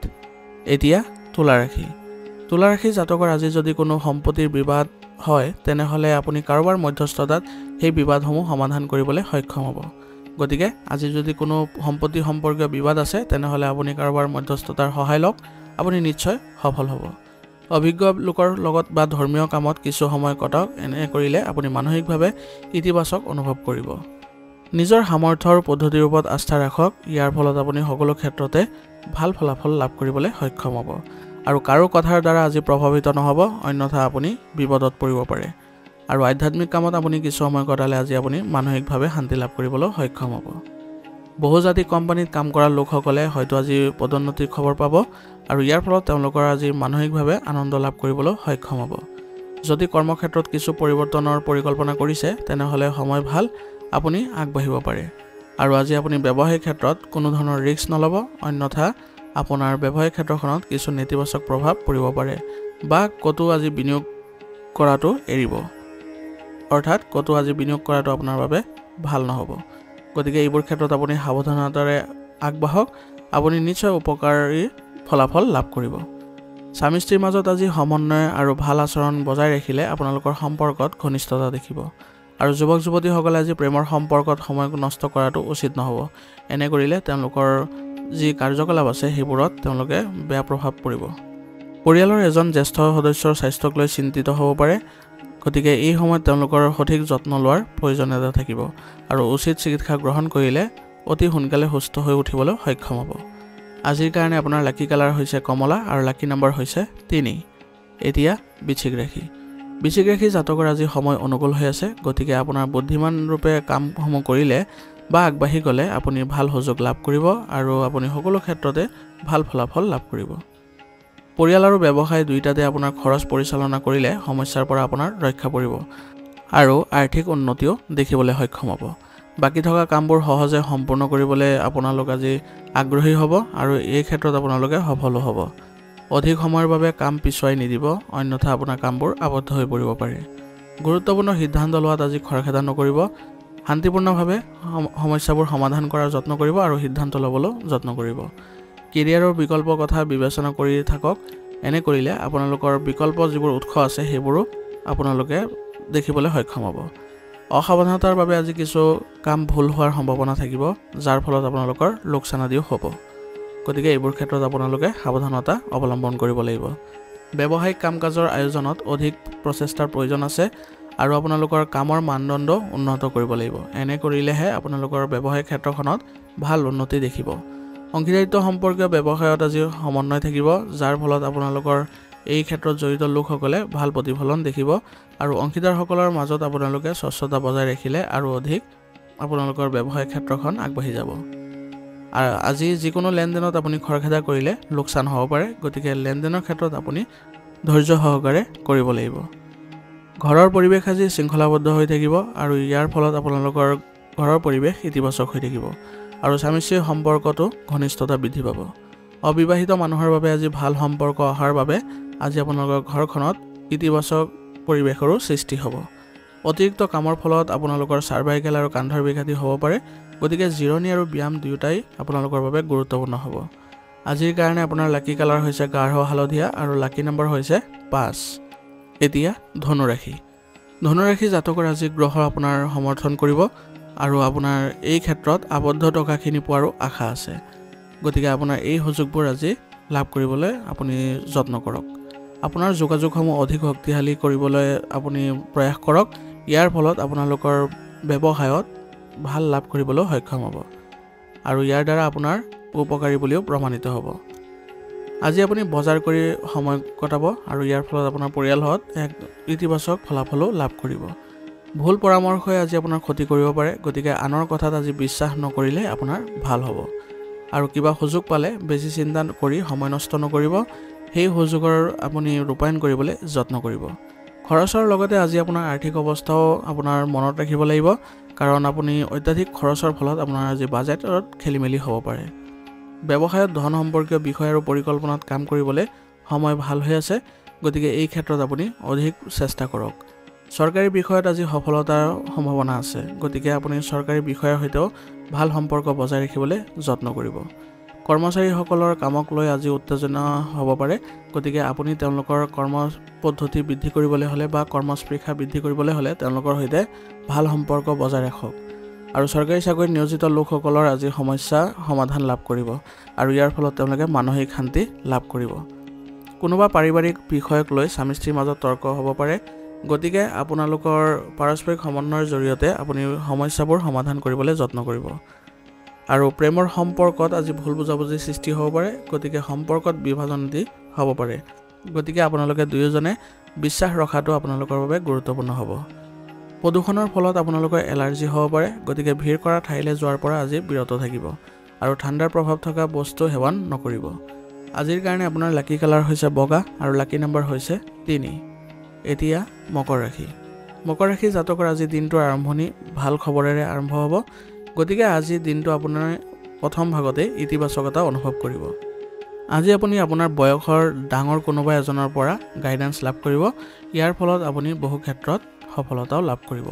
এতিয়া তুলা ৰাশি। তুলা ৰাশি জাতকৰ আজি যদি কোনো সম্পত্তিৰ বিবাদ হয় তেনেহ'লে আপুনি কাৰোবাৰ মধ্যস্থতাত সেই বিবাদসমূহ সমাধান কৰিবলৈ সক্ষম হ'ব। গতিকে আজি যদি কোনো সম্পত্তি সম্পৰ্কীয় বিবাদ আছে তেনেহ'লে আপুনি কাৰোবাৰ মধ্যস্থতাৰ সহায় লওক, আপুনি নিশ্চয় সফল হ'ব। অভিজ্ঞ লোকৰ লগত বা ধৰ্মীয় কামত কিছু সময় কটাওক। এনে কৰিলে আপুনি মানসিকভাৱে ইতিবাচক অনুভৱ কৰিব। নিজৰ সামৰ্থ্যৰ পদ্ধতিৰ ওপৰত আস্থা ৰাখক। ইয়াৰ ফলত আপুনি সকলো ক্ষেত্ৰতে ভাল ফলাফল লাভ কৰিবলৈ সক্ষম হ'ব আৰু কাৰো কথাৰ দ্বাৰা আজি প্ৰভাৱিত নহ'ব, অন্যথা আপুনি বিপদত পৰিব পাৰে। আৰু আধ্যাত্মিক কামত আপুনি কিছু সময় কটালে আজি আপুনি মানসিকভাৱে শান্তি লাভ কৰিবলৈ সক্ষম হ'ব। বহুজাতিক কোম্পানীত কাম কৰা লোকসকলে হয়তো আজি পদোন্নতিৰ খবৰ পাব আৰু ইয়াৰ ফলত তেওঁলোকৰ আজি মানসিকভাৱে আনন্দ লাভ কৰিবলৈ সক্ষম হ'ব। যদি কৰ্মক্ষেত্ৰত কিছু পৰিৱৰ্তনৰ পৰিকল্পনা কৰিছে তেনেহ'লে সময় ভাল, আপুনি আগবাঢ়িব পাৰে। আৰু আজি আপুনি ব্যৱসায়িক ক্ষেত্ৰত কোনো ধৰণৰ ৰিস্ক নল'ব, অন্যথা আপোনাৰ ব্যৱসায়িক ক্ষেত্ৰখনত কিছু নেতিবাচক প্ৰভাৱ পৰিব পাৰে বা ক'তো আজি বিনিয়োগ কৰাটো এৰিব, অৰ্থাৎ ক'তো আজি বিনিয়োগ কৰাটো আপোনাৰ বাবে ভাল নহ'ব। গতিকে এইবোৰ ক্ষেত্ৰত আপুনি সাৱধানতাৰে আগবাঢ়ক, আপুনি নিশ্চয় উপকাৰী ফলাফল লাভ কৰিব। স্বামী স্ত্ৰীৰ মাজত আজি সমন্বয় আৰু ভাল আচৰণ বজাই ৰাখিলে আপোনালোকৰ সম্পৰ্কত ঘনিষ্ঠতা দেখিব। আৰু যুৱক যুৱতীসকলে আজি প্ৰেমৰ সম্পৰ্কত সময় নষ্ট কৰাটো উচিত নহ'ব। এনে কৰিলে তেওঁলোকৰ যি কাৰ্যকলাপ আছে সেইবোৰত তেওঁলোকে বেয়া প্ৰভাৱ পৰিব। পৰিয়ালৰ এজন জ্যেষ্ঠ সদস্যৰ স্বাস্থ্যক লৈ চিন্তিত হ'ব পাৰে, গতিকে এই সময়ত তেওঁলোকৰ সঠিক যত্ন লোৱাৰ প্ৰয়োজনীয়তা থাকিব আৰু উচিত চিকিৎসা গ্ৰহণ কৰিলে অতি সোনকালে সুস্থ হৈ উঠিবলৈ সক্ষম হ'ব। আজিৰ কাৰণে আপোনাৰ লাকি কালাৰ হৈছে কমলা আৰু লাকি নম্বৰ হৈছে 3। এতিয়া বৃশ্চিক ৰাশি। বৃশ্চিক ৰাশি জাতকৰ আজি সময় অনুকূল হৈ আছে, গতিকে আপোনাৰ বুদ্ধিমান ৰূপে কামসমূহ কৰিলে বা আগবাঢ়ি গ'লে আপুনি ভাল সুযোগ লাভ কৰিব আৰু আপুনি সকলো ক্ষেত্ৰতে ভাল ফলাফল লাভ কৰিব। পৰিয়াল আৰু ব্যৱসায় দুয়োটাতে আপোনাৰ খৰচ পৰিচালনা কৰিলে সমস্যাৰ পৰা আপোনাৰ ৰক্ষা পৰিব আৰু আৰ্থিক উন্নতিও দেখিবলৈ সক্ষম হ'ব। বাকী থকা কামবোৰ সহজে সম্পূৰ্ণ কৰিবলৈ আপোনালোক আজি আগ্ৰহী হ'ব আৰু এই ক্ষেত্ৰত আপোনালোকে সফলো হ'ব। অধিক সময়ৰ বাবে কাম পিছুৱাই নিদিব, অন্যথা আপোনাৰ কামবোৰ আবদ্ধ হৈ পৰিব পাৰে। গুৰুত্বপূৰ্ণ সিদ্ধান্ত লোৱাত আজি খৰখেদা নকৰিব, শান্তিপূৰ্ণভাৱে সমস্যাবোৰ সমাধান কৰাৰ যত্ন কৰিব আৰু সিদ্ধান্ত ল'বলৈ যত্ন কৰিব। কেৰিয়াৰৰ বিকল্পৰ কথা বিবেচনা কৰি থাকক। এনে কৰিলে আপোনালোকৰ বিকল্প যিবোৰ উৎস আছে সেইবোৰো আপোনালোকে দেখিবলৈ সক্ষম হ'ব। অসাৱধানতাৰ বাবে আজি কিছু কাম ভুল হোৱাৰ সম্ভাৱনা থাকিব, যাৰ ফলত আপোনালোকৰ লোকচান আদিও হ'ব। গতিকে এইবোৰ ক্ষেত্ৰত আপোনালোকে সাৱধানতা অৱলম্বন কৰিব লাগিব। ব্যৱসায়িক কাম কাজৰ আয়োজনত অধিক প্ৰচেষ্টাৰ প্ৰয়োজন আছে আৰু আপোনালোকৰ কামৰ মানদণ্ড উন্নত কৰিব লাগিব। এনে কৰিলেহে আপোনালোকৰ ব্যৱসায়িক ক্ষেত্ৰখনত ভাল উন্নতি দেখিব। অংশীদাৰিত্ব সম্পৰ্কীয় ব্যৱসায়ত আজি সমন্বয় থাকিব, যাৰ ফলত আপোনালোকৰ এই ক্ষেত্ৰত জড়িত লোকসকলে ভাল প্ৰতিফলন দেখিব আৰু অংশীদাৰসকলৰ মাজত আপোনালোকে স্বচ্ছতা বজাই ৰাখিলে আৰু অধিক আপোনালোকৰ ব্যৱসায়িক ক্ষেত্ৰখন আগবাঢ়ি যাব। আৰু আজি যিকোনো লেনদেনত আপুনি খৰখেদা কৰিলে লোকচান হ'ব পাৰে, গতিকে লেনদেনৰ ক্ষেত্ৰত আপুনি ধৈৰ্য সহকাৰে কৰিব লাগিব। ঘৰৰ পৰিৱেশ আজি শৃংখলাবদ্ধ হৈ থাকিব আৰু ইয়াৰ ফলত আপোনালোকৰ ঘৰৰ পৰিৱেশ ইতিবাচক হৈ থাকিব আৰু স্বামী স্ত্ৰীৰ সম্পৰ্কতো ঘনিষ্ঠতা বৃদ্ধি পাব। অবিবাহিত মানুহৰ বাবে আজি ভাল সম্পৰ্ক অহাৰ বাবে আজি আপোনালোকৰ ঘৰখনত ইতিবাচক পৰিৱেশৰো সৃষ্টি হ'ব। অতিৰিক্ত কামৰ ফলত আপোনালোকৰ চাৰ্ভাইকেল আৰু কান্ধৰ বিষ আদি হ'ব পাৰে, গতিকে জিৰণি আৰু ব্যায়াম দুয়োটাই আপোনালোকৰ বাবে গুৰুত্বপূৰ্ণ হ'ব। আজিৰ কাৰণে আপোনাৰ লাকি কালাৰ হৈছে গাঢ় হালধীয়া আৰু লাকি নম্বৰ হৈছে 5। এতিয়া ধনু ৰাশি। ধনু ৰাশি জাতকৰ আজি গ্ৰহ আপোনাৰ সমৰ্থন কৰিব আৰু আপোনাৰ এই ক্ষেত্ৰত আবদ্ধ টকাখিনি পোৱাৰো আশা আছে। গতিকে আপোনাৰ এই সুযোগবোৰ আজি লাভ কৰিবলৈ আপুনি যত্ন কৰক। আপোনাৰ যোগাযোগসমূহ অধিক শক্তিশালী কৰিবলৈ আপুনি প্ৰয়াস কৰক। ইয়াৰ ফলত আপোনালোকৰ ব্যৱসায়ত ভাল লাভ কৰিবলৈ সক্ষম হ'ব আৰু ইয়াৰ দ্বাৰা আপোনাৰ উপকাৰী বুলিও প্ৰমাণিত হ'ব। আজি আপুনি বজাৰ কৰি সময় কটাব আৰু ইয়াৰ ফলত আপোনাৰ পৰিয়ালত এক ইতিবাচক ফলাফলো লাভ কৰিব। ভুল পৰামৰ্শই আজি আপোনাৰ ক্ষতি কৰিব পাৰে, গতিকে আনৰ কথাত আজি বিশ্বাস নকৰিলে আপোনাৰ ভাল হ'ব আৰু কিবা সুযোগ পালে বেছি চিন্তা কৰি সময় নষ্ট নকৰিব। সেই সুযোগৰ আপুনি ৰূপায়ণ কৰিবলৈ যত্ন কৰিব। খৰচৰ লগতে আজি আপোনাৰ আৰ্থিক অৱস্থাও আপোনাৰ মনত ৰাখিব লাগিব, কাৰণ আপুনি অত্যাধিক খৰচৰ ফলত আপোনাৰ আজি বাজেটত খেলিমেলি হ'ব পাৰে। ব্যৱসায়ত ধন সম্পৰ্কীয় বিষয় আৰু পৰিকল্পনাত কাম কৰিবলৈ সময় ভাল হৈ আছে, গতিকে এই ক্ষেত্ৰত আপুনি অধিক চেষ্টা কৰক। চৰকাৰী বিষয়ত আজি সফলতাৰ সম্ভাৱনা আছে, গতিকে আপুনি চৰকাৰী বিষয়ৰ সৈতেও ভাল সম্পৰ্ক বজাই ৰাখিবলৈ যত্ন কৰিব। কৰ্মচাৰীসকলৰ কামক লৈ আজি উত্তেজনা হ'ব পাৰে, গতিকে আপুনি তেওঁলোকৰ কৰ্ম পদ্ধতি বৃদ্ধি কৰিবলৈ হ'লে বা কৰ্মস্পৃহা বৃদ্ধি কৰিবলৈ হ'লে তেওঁলোকৰ সৈতে ভাল সম্পৰ্ক বজাই ৰাখক। আৰু চৰকাৰী চাকৰিত নিয়োজিত লোকসকলৰ আজি সমস্যা সমাধান লাভ কৰিব, আৰু ইয়াৰ ফলত তেওঁলোকে মানসিক শান্তি লাভ কৰিব। কোনোবা পাৰিবাৰিক বিষয়ক লৈ স্বামী স্ত্ৰীৰ মাজত তৰ্ক হ'ব পাৰে, গতিকে আপোনালোকৰ পাৰস্পৰিক সমন্বয়ৰ জৰিয়তে আপুনি সমস্যাবোৰ সমাধান কৰিবলৈ যত্ন কৰিব। আৰু প্ৰেমৰ সম্পৰ্কত আজি ভুল বুজাবুজিৰ সৃষ্টি হ'ব পাৰে, গতিকে সম্পৰ্কত বিভাজন হ'ব পাৰে, গতিকে আপোনালোকে দুয়োজনে বিশ্বাস ৰখাটো আপোনালোকৰ বাবে গুৰুত্বপূৰ্ণ হ'ব। প্ৰদূষণৰ ফলত আপোনালোকৰ এলাৰ্জি হ'ব পাৰে, গতিকে ভিৰ কৰা ঠাইলৈ যোৱাৰ পৰা আজি বিৰত থাকিব আৰু ঠাণ্ডাৰ প্ৰভাৱ থকা বস্তু সেৱন নকৰিব। আজিৰ কাৰণে আপোনাৰ লাকি কালাৰ হৈছে বগা আৰু লাকি নম্বৰ হৈছে 3। এতিয়া মকৰ ৰাশি। মকৰ ৰাশি জাতকৰ আজি দিনটোৰ আৰম্ভণি ভাল খবৰেৰে আৰম্ভ হ'ব, গতিকে আজিৰ দিনটো আপোনাৰ প্ৰথম ভাগতে ইতিবাচকতা অনুভৱ কৰিব। আজি আপুনি আপোনাৰ বয়সৰ ডাঙৰ কোনোবা এজনৰ পৰা গাইডেন্স লাভ কৰিব, ইয়াৰ ফলত আপুনি বহু ক্ষেত্ৰত সফলতাও লাভ কৰিব।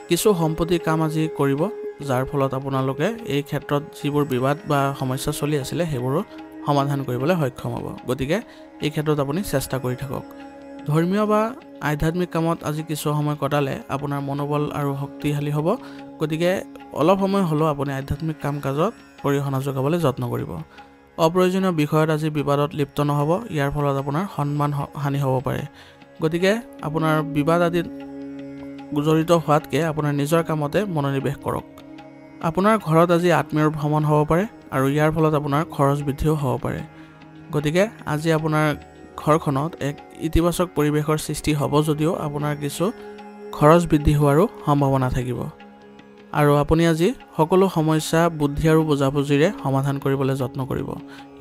কিছু সম্পত্তি কাম আজি কৰিব, যাৰ ফলত আপোনালোকে এই ক্ষেত্ৰত যিবোৰ বিবাদ বা সমস্যা চলি আছিলে সেইবোৰো সমাধান কৰিবলৈ সক্ষম হ'ব, গতিকে এই ক্ষেত্ৰত আপুনি চেষ্টা কৰি থাকক। ধৰ্মীয় বা আধ্যাত্মিক কামত আজি কিছু সময় কটালে আপোনাৰ মনোবল আৰু শক্তিশালী হ'ব, গতিকে অলপ সময় হ'লেও আপুনি আধ্যাত্মিক কাম কাজত অৰিহণা যোগাবলৈ যত্ন কৰিব। অপ্ৰয়োজনীয় বিষয়ত আজি বিবাদত লিপ্ত নহ'ব, ইয়াৰ ফলত আপোনাৰ সন্মান হানি হ'ব পাৰে, গতিকে আপোনাৰ বিবাদ আদিত জড়িত হোৱাতকৈ আপোনাৰ নিজৰ কামতে মনোনিৱেশ কৰক। আপোনাৰ ঘৰত আজি আত্মীয়ৰ ভ্ৰমণ হ'ব পাৰে আৰু ইয়াৰ ফলত আপোনাৰ খৰচ বৃদ্ধিও হ'ব পাৰে, গতিকে আজি আপোনাৰ ঘৰখনত এক ইতিবাচক পৰিৱেশৰ সৃষ্টি হ'ব যদিও আপোনাৰ কিছু খৰচ বৃদ্ধি হোৱাৰো সম্ভাৱনা থাকিব। আৰু আপুনি আজি সকলো সমস্যা বুদ্ধি আৰু বুজাবুজিৰে সমাধান কৰিবলৈ যত্ন কৰিব,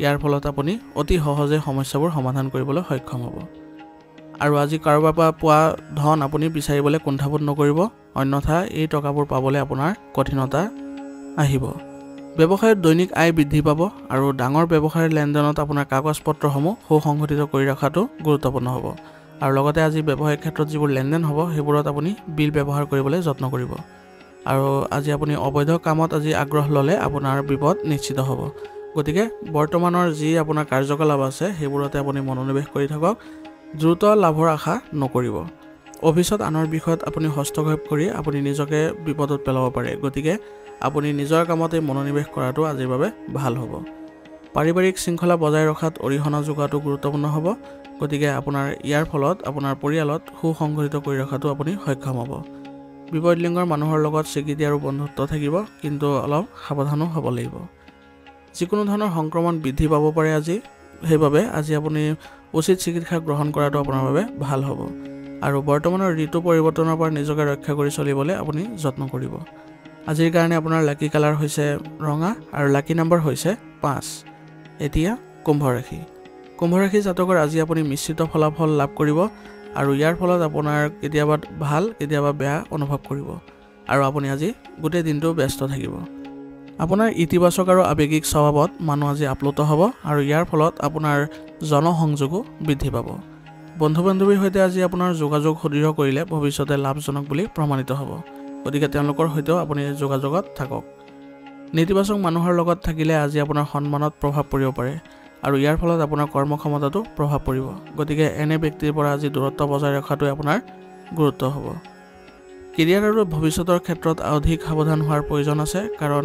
ইয়াৰ ফলত আপুনি অতি সহজে সমস্যাবোৰ সমাধান কৰিবলৈ সক্ষম হ'ব। আৰু আজি কাৰোবাৰ পৰা পোৱা ধন আপুনি বিচাৰিবলৈ কুণ্ঠাবোধ নকৰিব, অন্যথা এই টকাবোৰ পাবলৈ আপোনাৰ কঠিনতা আহিব। ব্যৱসায়ত দৈনিক আয় বৃদ্ধি পাব আৰু ডাঙৰ ব্যৱসায়ৰ লেনদেনত আপোনাৰ কাগজ পত্ৰসমূহ সুসংগঠিত কৰি ৰখাটো গুৰুত্বপূৰ্ণ হ'ব। আৰু লগতে আজি ব্যৱসায়িক ক্ষেত্ৰত যিবোৰ লেনদেন হ'ব সেইবোৰত আপুনি বিল ব্যৱহাৰ কৰিবলৈ যত্ন কৰিব। আৰু আজি আপুনি অবৈধ কামত আজি আগ্ৰহ ল'লে আপোনাৰ বিপদ নিশ্চিত হ'ব, গতিকে বৰ্তমানৰ যি আপোনাৰ কাৰ্যকলাপ আছে সেইবোৰতে আপুনি মনোনিৱেশ কৰি থাকক, দ্ৰুত লাভৰ আশা নকৰিব। অফিচত আনৰ বিষয়ত আপুনি হস্তক্ষেপ কৰি আপুনি নিজকে বিপদত পেলাব পাৰে, গতিকে আপুনি নিজৰ কামতে মনোনিৱেশ কৰাটো আজিৰ বাবে ভাল হ'ব। পাৰিবাৰিক শৃংখলা বজাই ৰখাত অৰিহণা যোগোৱাটো গুৰুত্বপূৰ্ণ হ'ব, গতিকে আপোনাৰ ইয়াৰ ফলত আপোনাৰ পৰিয়ালত সুসংগঠিত কৰি ৰখাটো আপুনি সক্ষম হ'ব। বিপৰীত লিংগৰ মানুহৰ লগত স্বীকৃতি আৰু বন্ধুত্ব থাকিব, কিন্তু অলপ সাৱধানো হ'ব লাগিব। যিকোনো ধৰণৰ সংক্ৰমণ বৃদ্ধি পাব পাৰে আজি, সেইবাবে আজি আপুনি উচিত চিকিৎসা গ্ৰহণ কৰাটো আপোনাৰ বাবে ভাল হ'ব। আৰু বৰ্তমানৰ ঋতু পৰিৱৰ্তনৰ পৰা নিজকে ৰক্ষা কৰি চলিবলৈ আপুনি যত্ন কৰিব। আজিৰ কাৰণে আপোনাৰ লাকি কালাৰ হৈছে ৰঙা আৰু লাকি নম্বৰ হৈছে 5। এতিয়া কুম্ভ ৰাশি। কুম্ভ ৰাশি জাতকৰ আজি আপুনি মিশ্ৰিত ফলাফল লাভ কৰিব, আৰু ইয়াৰ ফলত আপোনাৰ কেতিয়াবা ভাল কেতিয়াবা বেয়া অনুভৱ কৰিব, আৰু আপুনি আজি গোটেই দিনটো ব্যস্ত থাকিব। আপোনাৰ ইতিবাচক আৰু আৱেগিক স্বভাৱত মানুহ আজি আপ্লুত হ'ব, আৰু ইয়াৰ ফলত আপোনাৰ জনসংযোগো বৃদ্ধি পাব। বন্ধু বান্ধৱীৰ সৈতে আজি আপোনাৰ যোগাযোগ সুদৃঢ় কৰিলে ভৱিষ্যতে লাভজনক বুলি প্ৰমাণিত হ'ব, গতিকে তেওঁলোকৰ সৈতেও আপুনি যোগাযোগত থাকক। নেতিবাচক মানুহৰ লগত থাকিলে আজি আপোনাৰ সন্মানত প্ৰভাৱ পৰিব পাৰে, আৰু ইয়াৰ ফলত আপোনাৰ কৰ্মক্ষমতাতো প্ৰভাৱ পৰিব, গতিকে এনে ব্যক্তিৰ পৰা আজি দূৰত্ব বজাই ৰখাটোৱে আপোনাৰ গুৰুত্ব হ'ব। কেৰিয়াৰ আৰু ভৱিষ্যতৰ ক্ষেত্ৰত অধিক সাৱধান হোৱাৰ প্ৰয়োজন আছে, কাৰণ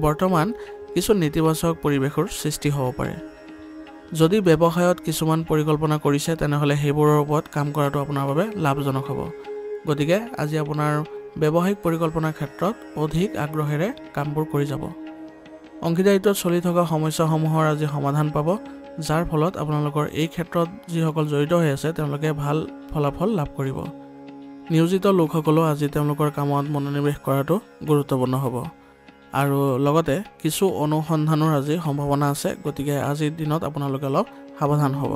বৰ্তমান কিছু নেতিবাচক পৰিৱেশৰ সৃষ্টি হ'ব পাৰে। যদি ব্যৱসায়ত কিছুমান পৰিকল্পনা কৰিছে তেনেহ'লে সেইবোৰৰ ওপৰত কাম কৰাটো আপোনাৰ বাবে লাভজনক হ'ব, গতিকে আজি আপোনাৰ ব্যৱসায়িক পৰিকল্পনাৰ ক্ষেত্ৰত অধিক আগ্ৰহেৰে কামবোৰ কৰি যাব। অংশীদাৰিত্বত চলি থকা সমস্যাসমূহৰ আজি সমাধান পাব, যাৰ ফলত আপোনালোকৰ এই ক্ষেত্ৰত যিসকল জড়িত হৈ আছে তেওঁলোকে ভাল ফলাফল লাভ কৰিব। নিয়োজিত লোকসকলেও আজি তেওঁলোকৰ কামত মনোনিৱেশ কৰাটো গুৰুত্বপূৰ্ণ হ'ব, আৰু লগতে কিছু অনুসন্ধানৰ আজি সম্ভাৱনা আছে, গতিকে আজিৰ দিনত আপোনালোকে অলপ সাৱধান হ'ব।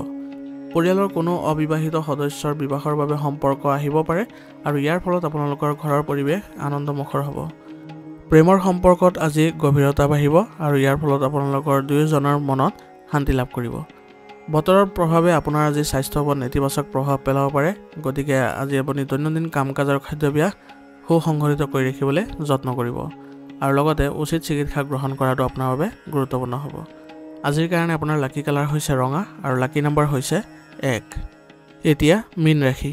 পৰিয়ালৰ কোনো অবিবাহিত সদস্যৰ বিবাহৰ বাবে সম্পৰ্ক আহিব পাৰে আৰু ইয়াৰ ফলত আপোনালোকৰ ঘৰৰ পৰিৱেশ আনন্দমুখৰ হ'ব। প্ৰেমৰ সম্পৰ্কত আজি গভীৰতা বাঢ়িব আৰু ইয়াৰ ফলত আপোনালোকৰ দুয়োজনৰ মনত শান্তি লাভ কৰিব। বতৰৰ প্ৰভাৱে আপোনাৰ আজি স্বাস্থ্যৰ ওপৰত নেতিবাচক প্ৰভাৱ পেলাব পাৰে, গতিকে আজি আপুনি দৈনন্দিন কাম-কাজ আৰু খাদ্যাভ্যাস সুসংগঠিত কৰি ৰাখিবলৈ যত্ন কৰিব আৰু লগতে উচিত চিকিৎসা গ্ৰহণ কৰাটো আপোনাৰ বাবে গুৰুত্বপূৰ্ণ হ'ব। আজিৰ কাৰণে আপোনাৰ লাকি কালাৰ হৈছে ৰঙা আৰু লাকি নম্বৰ হৈছে 1। এতিয়া মীন ৰাশি।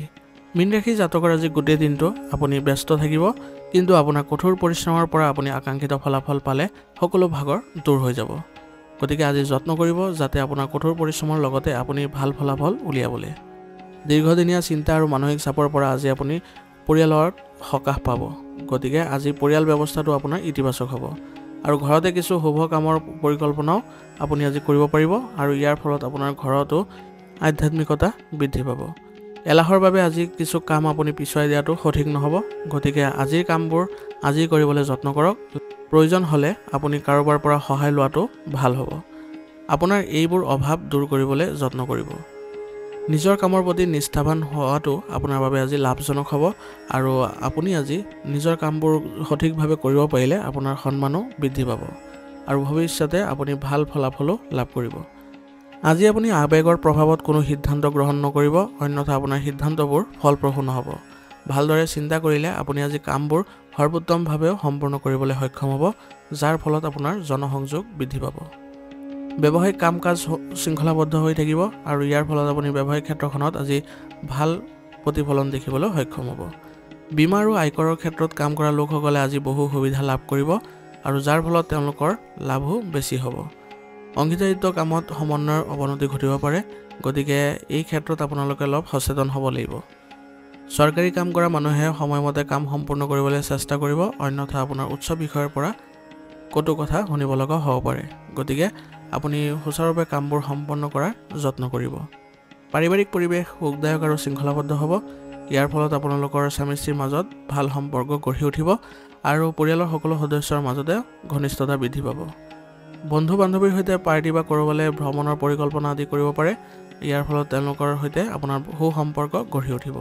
মীন ৰাশি জাতকৰ আজি গোটেই দিনটো আপুনি ব্যস্ত থাকিব, কিন্তু আপোনাৰ কঠোৰ পৰিশ্ৰমৰ পৰা আপুনি আকাংক্ষিত ফলাফল পালে সকলো ভাগৰ দূৰ হৈ যাব। গতিকে আজি যত্ন কৰিব যাতে আপোনাৰ কঠোৰ পৰিশ্ৰমৰ লগতে আপুনি ভাল ফলাফল উলিয়াবলৈ। দীৰ্ঘদিনীয়া চিন্তা আৰু মানসিক চাপৰ পৰা আজি আপুনি পৰিয়ালৰ সকাহ পাব, গতিকে আজি পৰিয়াল ব্যৱস্থাটো আপোনাৰ ইতিবাচক হ'ব আৰু ঘৰতে কিছু শুভ কামৰ পৰিকল্পনাও আপুনি আজি কৰিব পাৰিব আৰু ইয়াৰ ফলত আপোনাৰ ঘৰতো আধ্যাত্মিকতা বৃদ্ধি পাব। এলাহৰ বাবে আজি কিছু কাম আপুনি পিছুৱাই দিয়াটো সঠিক নহ'ব, গতিকে আজিৰ কামবোৰ আজি কৰিবলৈ যত্ন কৰক। প্ৰয়োজন হ'লে আপুনি কাৰোবাৰ পৰা সহায় লোৱাটো ভাল হ'ব। আপোনাৰ এইবোৰ অভাৱ দূৰ কৰিবলৈ যত্ন কৰিব। নিজৰ কামৰ প্ৰতি নিষ্ঠাৱান হোৱাটো আপোনাৰ বাবে আজি লাভজনক হ'ব আৰু আপুনি আজি নিজৰ কামবোৰ সঠিকভাৱে কৰিব পাৰিলে আপোনাৰ সন্মানো বৃদ্ধি পাব আৰু ভৱিষ্যতে আপুনি ভাল ফলাফলো লাভ কৰিব। আজি আপুনি আৱেগৰ প্ৰভাৱত কোনো সিদ্ধান্ত গ্ৰহণ নকৰিব, অন্যথা আপোনাৰ সিদ্ধান্তবোৰ ফলপ্ৰসূ নহ'ব। ভালদৰে চিন্তা কৰিলে আপুনি আজি কামবোৰ সৰ্বোত্তমভাৱেও সম্পূৰ্ণ কৰিবলৈ সক্ষম হ'ব, যাৰ ফলত আপোনাৰ জনসংযোগ বৃদ্ধি পাব। ব্যৱসায়িক কাম-কাজ শৃংখলাবদ্ধ হৈ থাকিব আৰু ইয়াৰ ফলত আপুনি ব্যৱসায়িক ক্ষেত্ৰখনত আজি ভাল প্ৰতিফলন দেখিবলৈ সক্ষম হ'ব। বীমা আৰু আয়কৰৰ ক্ষেত্ৰত কাম কৰা লোকসকলে আজি বহু সুবিধা লাভ কৰিব আৰু যাৰ ফলত তেওঁলোকৰ লাভো বেছি হ'ব। অংশীদাৰিত্ব কামত সমন্বয়ৰ অৱনতি ঘটিব পাৰে, গতিকে এই ক্ষেত্ৰত আপোনালোকে অলপ সচেতন হ'ব লাগিব। চৰকাৰী কাম কৰা মানুহে সময়মতে কাম সম্পূৰ্ণ কৰিবলৈ চেষ্টা কৰিব, অন্যথা আপোনাৰ উচ্চ বিষয়ৰ পৰা কটু কথা শুনিব লগা হ'ব পাৰে, গতিকে আপুনি সুচাৰুৰূপে কামবোৰ সম্পন্ন কৰাৰ যত্ন কৰিব। পাৰিবাৰিক পৰিৱেশ সুখদায়ক আৰু শৃংখলাবদ্ধ হ'ব। ইয়াৰ ফলত আপোনালোকৰ স্বামী-স্ত্ৰীৰ মাজত ভাল সম্পৰ্ক গঢ়ি উঠিব আৰু পৰিয়ালৰ সকলো সদস্যৰ মাজতে ঘনিষ্ঠতা বৃদ্ধি পাব। বন্ধু-বান্ধৱীৰ সৈতে পাৰ্টি বা ক'ৰবালৈ ভ্ৰমণৰ পৰিকল্পনা আদি কৰিব পাৰে। ইয়াৰ ফলত তেওঁলোকৰ সৈতে আপোনাৰ সুসম্পৰ্ক গঢ়ি উঠিব।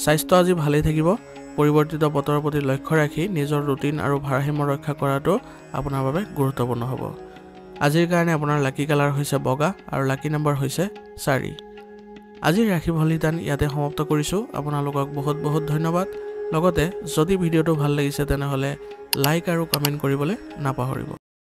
স্বাস্থ্য আজি ভালেই থাকিব। পৰিৱৰ্তিত বতৰৰ প্ৰতি লক্ষ্য ৰাখি নিজৰ ৰুটিন আৰু ভাৰসাম্য ৰক্ষা কৰাটো আপোনাৰ বাবে গুৰুত্বপূৰ্ণ হ'ব। আজিৰ কাৰণে আপোনাৰ লাকি কালাৰ হৈছে বগা আৰু লাকি নম্বৰ হৈছে 4। আজিৰ ৰাশিফল নিদান ইয়াতে সমাপ্ত কৰিছোঁ। আপোনালোকক বহুত বহুত ধন্যবাদ। লগতে যদি ভিডিঅ'টো ভাল লাগিছে তেনেহ'লে লাইক আৰু কমেণ্ট কৰিবলৈ নাপাহৰিব।